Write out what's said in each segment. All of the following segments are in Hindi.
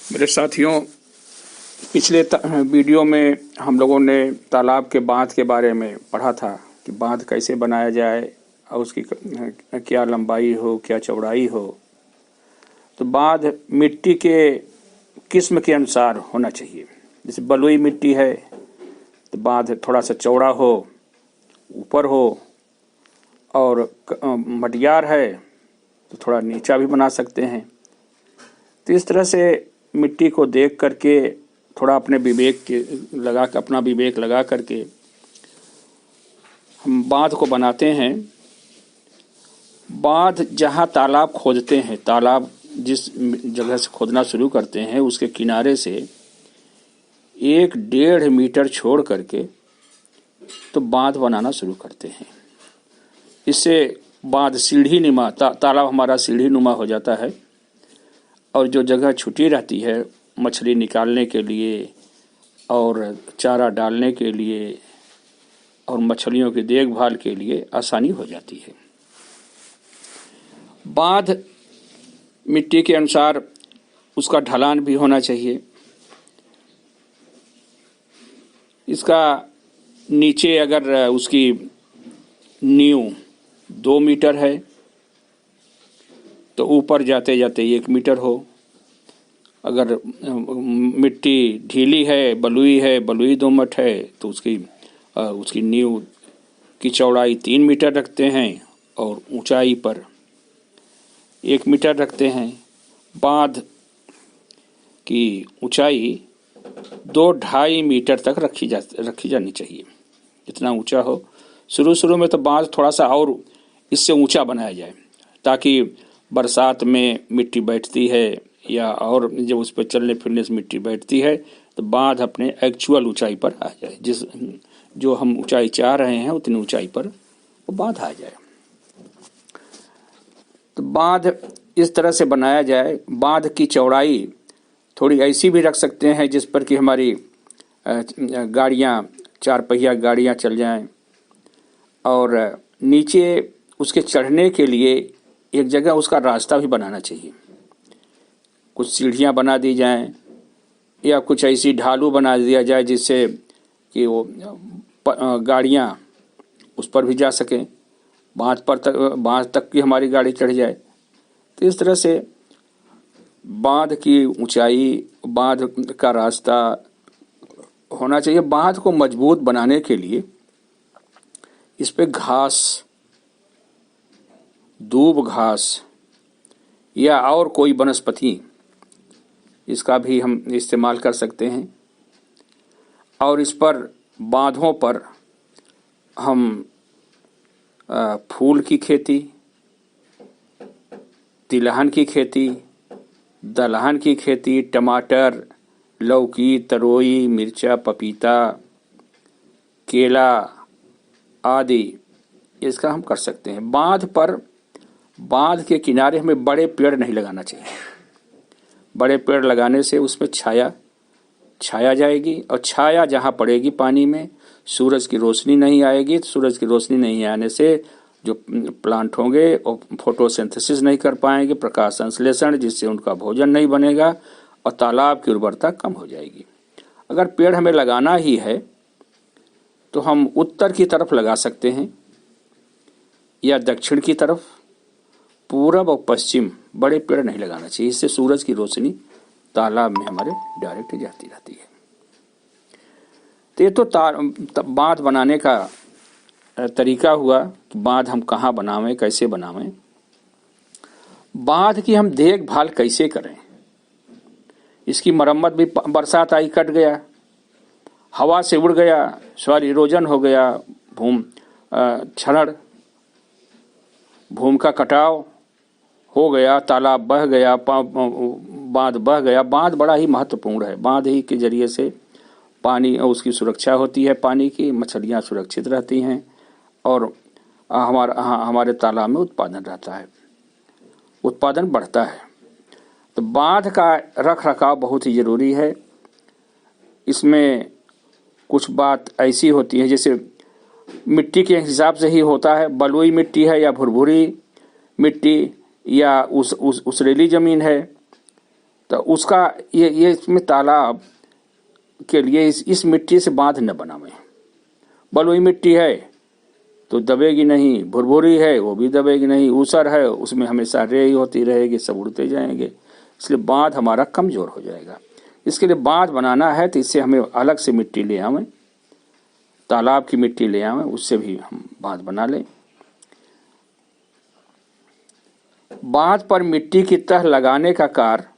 मेरे साथियों, पिछले वीडियो में हम लोगों ने तालाब के बांध के बारे में पढ़ा था कि बांध कैसे बनाया जाए और उसकी क्या लंबाई हो, क्या चौड़ाई हो। तो बांध मिट्टी के किस्म के अनुसार होना चाहिए। जैसे बलुई मिट्टी है तो बांध थोड़ा सा चौड़ा हो, ऊपर हो, और मटियार है तो थोड़ा नीचा भी बना सकते हैं। तो इस तरह से मिट्टी को देख करके थोड़ा अपना विवेक लगा करके हम बांध को बनाते हैं। बांध जहाँ तालाब खोदते हैं, तालाब जिस जगह से खोदना शुरू करते हैं उसके किनारे से 1-1.5 मीटर छोड़ करके तो बांध बनाना शुरू करते हैं। इससे बांध सीढ़ी नुमा, तालाब हमारा सीढ़ी नुमा हो जाता है। और जो जगह छुटी रहती है मछली निकालने के लिए और चारा डालने के लिए और मछलियों की देखभाल के लिए आसानी हो जाती है। बांध मिट्टी के अनुसार उसका ढलान भी होना चाहिए। इसका नीचे अगर उसकी नींव 2 मीटर है तो ऊपर जाते जाते 1 मीटर हो। अगर मिट्टी ढीली है, बलुई दोमट है तो उसकी नींव की चौड़ाई 3 मीटर रखते हैं और ऊंचाई पर 1 मीटर रखते हैं। बांध की ऊंचाई 2-2.5 मीटर तक रखी जानी चाहिए, जितना ऊंचा हो। शुरू में तो बांध थोड़ा सा और इससे ऊंचा बनाया जाए ताकि बरसात में मिट्टी बैठती है या और जब उस पर चलने फिरने से मिट्टी बैठती है तो बांध अपने एक्चुअल ऊंचाई पर आ जाए। जो हम ऊंचाई चाह रहे हैं उतनी ऊंचाई पर वो बांध आ जाए। तो बांध इस तरह से बनाया जाए। बांध की चौड़ाई थोड़ी ऐसी भी रख सकते हैं जिस पर कि हमारी गाड़ियाँ, 4 पहिया गाड़ियाँ चल जाएं। और नीचे उसके चढ़ने के लिए एक जगह उसका रास्ता भी बनाना चाहिए। कुछ सीढ़ियाँ बना दी जाएं या कुछ ऐसी ढालू बना दिया जाए जिससे कि वो गाड़ियाँ उस पर भी जा सकें, बांध तक की हमारी गाड़ी चढ़ जाए। तो इस तरह से बांध की ऊंचाई, बांध का रास्ता होना चाहिए। बांध को मजबूत बनाने के लिए इस पे घास, दूब घास या और कोई वनस्पति, इसका भी हम इस्तेमाल कर सकते हैं। और इस पर बांधों पर हम फूल की खेती, तिलहन की खेती, दलहन की खेती, टमाटर, लौकी, तरोई, मिर्चा, पपीता, केला आदि इसका हम कर सकते हैं। बांध के किनारे हमें बड़े पेड़ नहीं लगाना चाहिए। बड़े पेड़ लगाने से उसमें छाया जाएगी और छाया जहाँ पड़ेगी पानी में, सूरज की रोशनी नहीं आएगी। तो सूरज की रोशनी नहीं आने से जो प्लांट होंगे वो फोटोसिंथेसिस नहीं कर पाएंगे, प्रकाश संश्लेषण, जिससे उनका भोजन नहीं बनेगा और तालाब की उर्वरता कम हो जाएगी। अगर पेड़ हमें लगाना ही है तो हम उत्तर की तरफ लगा सकते हैं या दक्षिण की तरफ। पूरब और पश्चिम बड़े पेड़ नहीं लगाना चाहिए, इससे सूरज की रोशनी तालाब में हमारे डायरेक्ट जाती रहती है। तो ये तो बांध बनाने का तरीका हुआ कि बांध हम कहाँ बनावें, कैसे बनावें। बांध की हम देखभाल कैसे करें, इसकी मरम्मत भी। बरसात आई, कट गया, हवा से उड़ गया, सॉइल इरोजन हो गया, भूमि का कटाव हो गया, तालाब बह गया, बांध बह गया। बांध बड़ा ही महत्वपूर्ण है। बांध ही के जरिए से पानी और उसकी सुरक्षा होती है, पानी की, मछलियाँ सुरक्षित रहती हैं और हमारे तालाब में उत्पादन रहता है, उत्पादन बढ़ता है। तो बांध का रख रखाव बहुत ही ज़रूरी है। इसमें कुछ बात ऐसी होती है जैसे मिट्टी के हिसाब से ही होता है। बलुई मिट्टी है या भुरभुरी मिट्टी या उसरेली ज़मीन है तो उसका ये इसमें तालाब के लिए इस मिट्टी से बांध न बनावें। बलुई मिट्टी है तो दबेगी नहीं, भुरभुरी है वो भी दबेगी नहीं, ऊसर है उसमें हमेशा रेई होती रहेगी, सब उड़ते जाएंगे, इसलिए बांध हमारा कमज़ोर हो जाएगा। इसके लिए बांध बनाना है तो इससे हमें अलग से मिट्टी ले आवें, तालाब की मिट्टी ले आवें, उससे भी हम बांध बना लें। बांध पर मिट्टी की तह लगाने का कार्य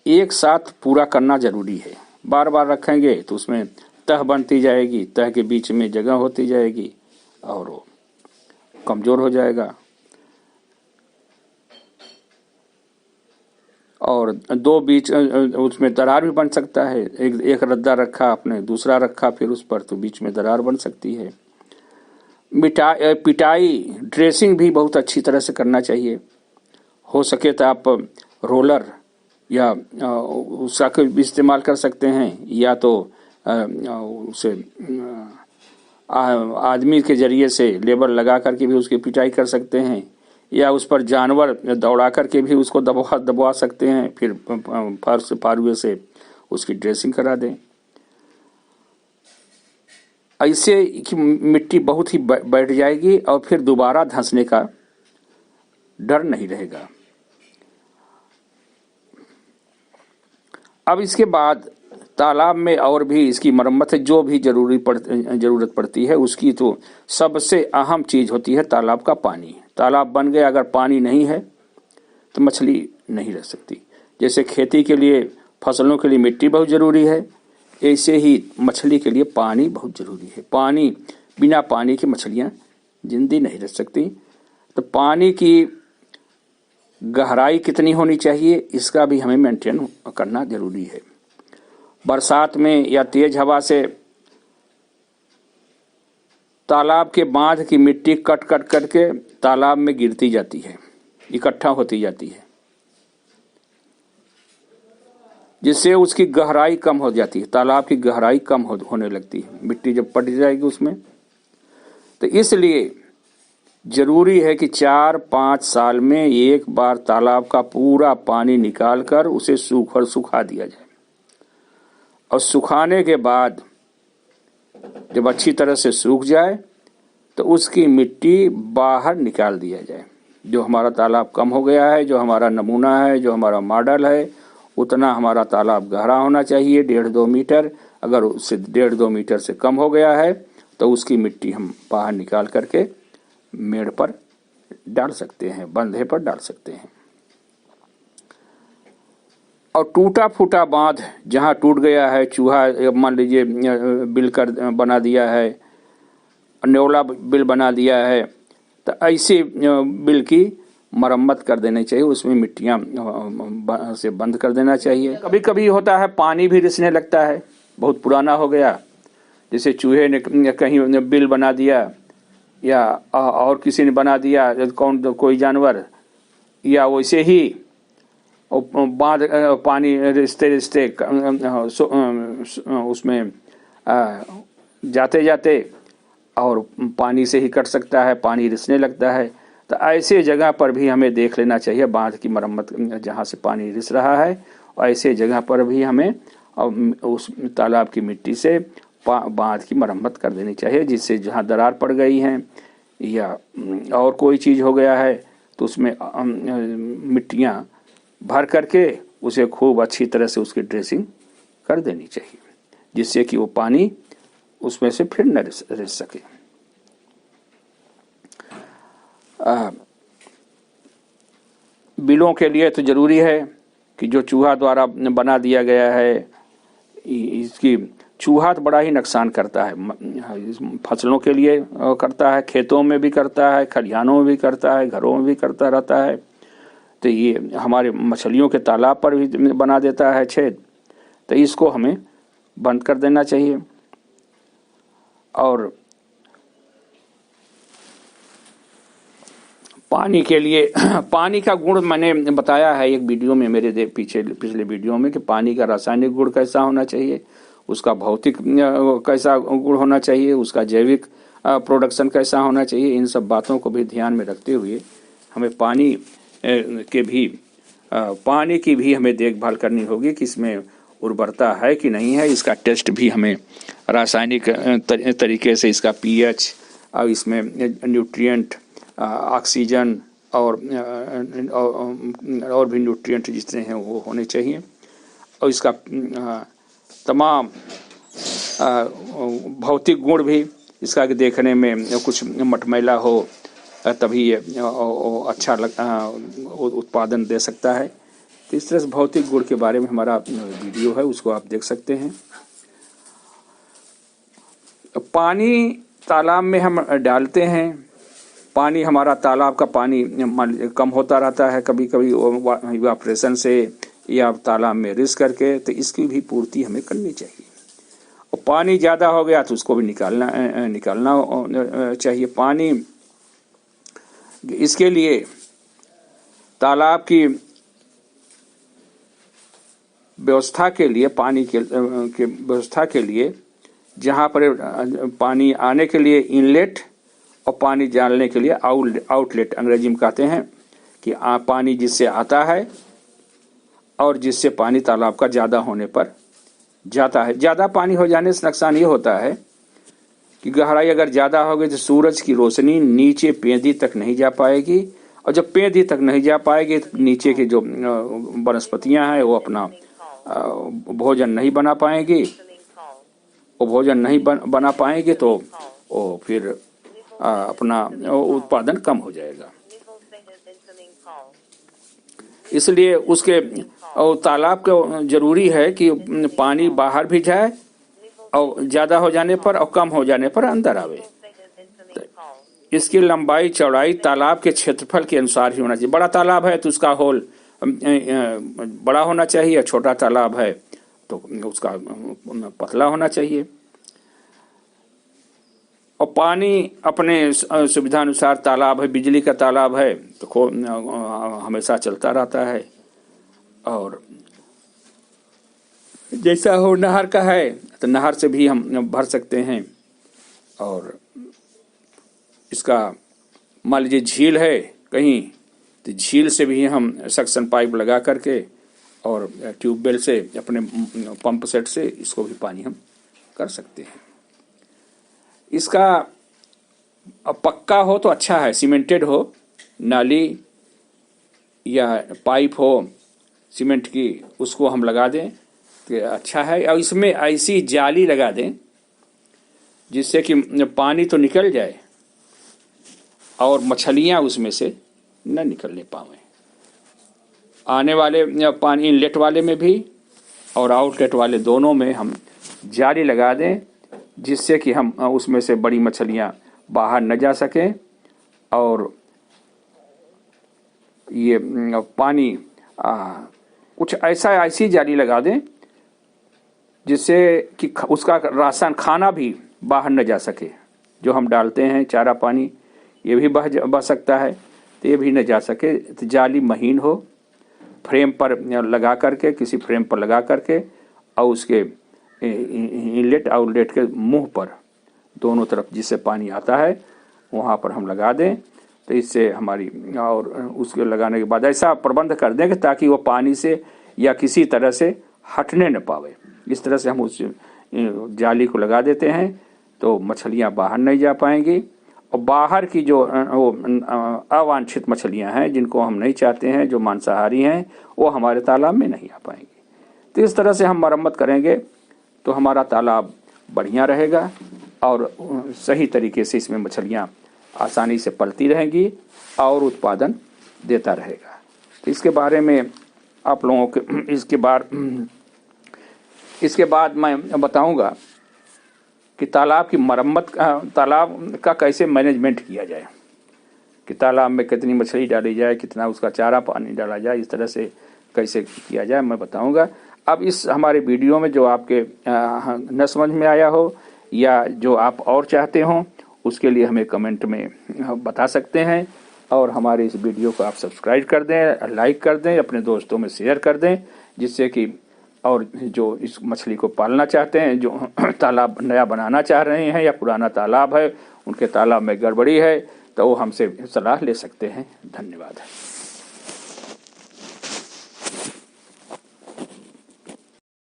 एक साथ पूरा करना जरूरी है। बार बार रखेंगे तो उसमें तह बनती जाएगी, तह के बीच में जगह होती जाएगी और वो कमज़ोर हो जाएगा। और दो बीच उसमें दरार भी बन सकता है। एक रद्दा रखा आपने, दूसरा रखा फिर उस पर, तो बीच में दरार बन सकती है। पिटाई ड्रेसिंग भी बहुत अच्छी तरह से करना चाहिए। हो सके तो आप रोलर या उसका भी इस्तेमाल कर सकते हैं, या तो उसे आदमी के जरिए से लेबर लगा करके भी उसकी पिटाई कर सकते हैं, या उस पर जानवर दौड़ा करके भी उसको दबवा सकते हैं, फिर फारुए से उसकी ड्रेसिंग करा दें। ऐसे कि मिट्टी बहुत ही बैठ जाएगी और फिर दोबारा धंसने का डर नहीं रहेगा। अब इसके बाद तालाब में और भी इसकी मरम्मत है, जो भी जरूरत पड़ती है उसकी, तो सबसे अहम चीज होती है तालाब का पानी। तालाब बन गया, अगर पानी नहीं है तो मछली नहीं रह सकती। जैसे खेती के लिए, फसलों के लिए मिट्टी बहुत जरूरी है, ऐसे ही मछली के लिए पानी बहुत जरूरी है। पानी, बिना पानी के मछलियां जिंदी नहीं रह सकती। तो पानी की गहराई कितनी होनी चाहिए इसका भी हमें मेंटेन करना जरूरी है। बरसात में या तेज हवा से तालाब के बांध की मिट्टी कट करके तालाब में गिरती जाती है, इकट्ठा होती जाती है, जिससे उसकी गहराई कम हो जाती है। तालाब की गहराई कम होने लगती है, मिट्टी जब पड़ जाएगी उसमें। तो इसलिए जरूरी है कि 4-5 साल में एक बार तालाब का पूरा पानी निकाल कर उसे सुखा दिया जाए, और सुखाने के बाद जब अच्छी तरह से सूख जाए तो उसकी मिट्टी बाहर निकाल दिया जाए। जो हमारा तालाब कम हो गया है, जो हमारा नमूना है, जो हमारा मॉडल है, उतना हमारा तालाब गहरा होना चाहिए, 1.5-2 मीटर। अगर उससे 1.5-2 मीटर से कम हो गया है तो उसकी मिट्टी हम बाहर निकाल करके मेड़ पर डाल सकते हैं, बंधे पर डाल सकते हैं। और टूटा फूटा बांध जहाँ टूट गया है, चूहा मान लीजिए बिल कर बना दिया है, न्योला बिल बना दिया है, तो ऐसे बिल की मरम्मत कर देनी चाहिए, उसमें मिट्टियाँ से बंद कर देना चाहिए। कभी कभी होता है पानी भी रिसने लगता है, बहुत पुराना हो गया, जैसे चूहे ने कहीं बिल बना दिया या और किसी ने बना दिया, कोई जानवर, या वैसे ही बांध पानी रिश्ते उसमें जाते जाते और पानी से ही कट सकता है, पानी रिसने लगता है। तो ऐसे जगह पर भी हमें देख लेना चाहिए, बांध की मरम्मत जहाँ से पानी रिस रहा है, और ऐसे जगह पर भी हमें उस तालाब की मिट्टी से बांध की मरम्मत कर देनी चाहिए, जिससे जहाँ दरार पड़ गई है या और कोई चीज़ हो गया है तो उसमें मिट्टियाँ भर करके उसे खूब अच्छी तरह से उसकी ड्रेसिंग कर देनी चाहिए, जिससे कि वो पानी उसमें से फिर न रिस सके। बिलों के लिए तो जरूरी है कि जो चूहा द्वारा बना दिया गया है, इसकी चूहा तो बड़ा ही नुकसान करता है, फसलों के लिए करता है, खेतों में भी करता है, खलिहानों में भी करता है, घरों में भी करता रहता है। तो ये हमारे मछलियों के तालाब पर भी बना देता है छेद, तो इसको हमें बंद कर देना चाहिए। और पानी के लिए, पानी का गुण मैंने बताया है एक वीडियो में, मेरे पिछले वीडियो में, कि पानी का रासायनिक गुण कैसा होना चाहिए, उसका भौतिक कैसा गुण होना चाहिए, उसका जैविक प्रोडक्शन कैसा होना चाहिए। इन सब बातों को भी ध्यान में रखते हुए हमें पानी के भी पानी की भी हमें देखभाल करनी होगी कि इसमें उर्वरता है कि नहीं है। इसका टेस्ट भी हमें रासायनिक तरीके से इसका पीएच और इसमें न्यूट्रिएंट, ऑक्सीजन और भी न्यूट्रिएंट जितने हैं वो होने चाहिए। और इसका तमाम भौतिक गुण भी इसका देखने में कुछ मटमैला हो तभी ये अच्छा उत्पादन दे सकता है। तो इस तरह से भौतिक गुण के बारे में हमारा वीडियो है, उसको आप देख सकते हैं। पानी तालाब में हम डालते हैं, पानी हमारा तालाब का पानी कम होता रहता है कभी कभी इवापोरेशन से या तालाब में रिस करके, तो इसकी भी पूर्ति हमें करनी चाहिए। और पानी ज़्यादा हो गया तो उसको भी निकालना चाहिए। पानी इसके लिए तालाब की व्यवस्था के लिए, पानी के व्यवस्था के लिए जहाँ पर पानी आने के लिए इनलेट और पानी डालने के लिए आउटलेट अंग्रेजी में कहते हैं कि पानी जिससे आता है और जिससे पानी तालाब का ज़्यादा होने पर जाता है। ज़्यादा पानी हो जाने से नुकसान ये होता है कि गहराई अगर ज़्यादा हो गई तो सूरज की रोशनी नीचे पेंदी तक नहीं जा पाएगी, और जब पेंदी तक नहीं जा पाएगी तो नीचे की जो वनस्पतियां हैं वो अपना भोजन नहीं बना पाएंगी। वो भोजन नहीं बना पाएंगे तो वो फिर अपना उत्पादन कम हो जाएगा। इसलिए उसके तालाब को जरूरी है कि पानी बाहर भी जाए और ज़्यादा हो जाने पर और कम हो जाने पर अंदर आवे। इसकी लंबाई चौड़ाई तालाब के क्षेत्रफल के अनुसार ही होना चाहिए। बड़ा तालाब है तो उसका होल बड़ा होना चाहिए, छोटा तालाब है तो उसका पतला होना चाहिए। और पानी अपने सुविधा अनुसार, तालाब है, बिजली का तालाब है तो हमेशा चलता रहता है, और जैसा हो नहर का है तो नहर से भी हम भर सकते हैं। और इसका मान लीजिए झील है कहीं तो झील से भी हम सक्शन पाइप लगा करके और ट्यूबवेल से अपने पंप सेट से इसको भी पानी हम कर सकते हैं। इसका पक्का हो तो अच्छा है, सीमेंटेड हो, नाली या पाइप हो सीमेंट की, उसको हम लगा दें तो अच्छा है। और इसमें ऐसी जाली लगा दें जिससे कि पानी तो निकल जाए और मछलियां उसमें से न निकलने पावें। आने वाले पानी इनलेट वाले में भी और आउटलेट वाले दोनों में हम जाली लगा दें जिससे कि हम उसमें से बड़ी मछलियां बाहर न जा सकें। और ये पानी कुछ ऐसी जाली लगा दें जिससे कि उसका राशन खाना भी बाहर न जा सके। जो हम डालते हैं चारा पानी ये भी बह सकता है, तो ये भी न जा सके। तो जाली महीन हो, फ्रेम पर लगा करके, किसी फ्रेम पर लगा करके और उसके इनलेट आउटलेट के मुंह पर दोनों तरफ जिससे पानी आता है वहाँ पर हम लगा दें। तो इससे हमारी, और उसके लगाने के बाद ऐसा प्रबंध कर दें कि ताकि वो पानी से या किसी तरह से हटने न पावे। इस तरह से हम उस जाली को लगा देते हैं तो मछलियाँ बाहर नहीं जा पाएंगी। और बाहर की जो अवांछित मछलियाँ हैं जिनको हम नहीं चाहते हैं, जो मांसाहारी हैं, वो हमारे तालाब में नहीं आ पाएंगी। तो इस तरह से हम मरम्मत करेंगे तो हमारा तालाब बढ़िया रहेगा और सही तरीके से इसमें मछलियाँ आसानी से पलती रहेंगी और उत्पादन देता रहेगा। तो इसके बारे में आप लोगों के इसके बाद मैं बताऊंगा कि तालाब की मरम्मत, तालाब का कैसे मैनेजमेंट किया जाए, कि तालाब में कितनी मछली डाली जाए, कितना उसका चारा पानी डाला जाए, इस तरह से कैसे किया जाए मैं बताऊंगा। अब इस हमारे वीडियो में जो आपके न समझ में आया हो या जो आप और चाहते हो उसके लिए हमें कमेंट में बता सकते हैं। और हमारे इस वीडियो को आप सब्सक्राइब कर दें, लाइक कर दें, अपने दोस्तों में शेयर कर दें, जिससे कि और जो इस मछली को पालना चाहते हैं, जो तालाब नया बनाना चाह रहे हैं या पुराना तालाब है उनके तालाब में गड़बड़ी है, तो वो हमसे सलाह ले सकते हैं। धन्यवाद।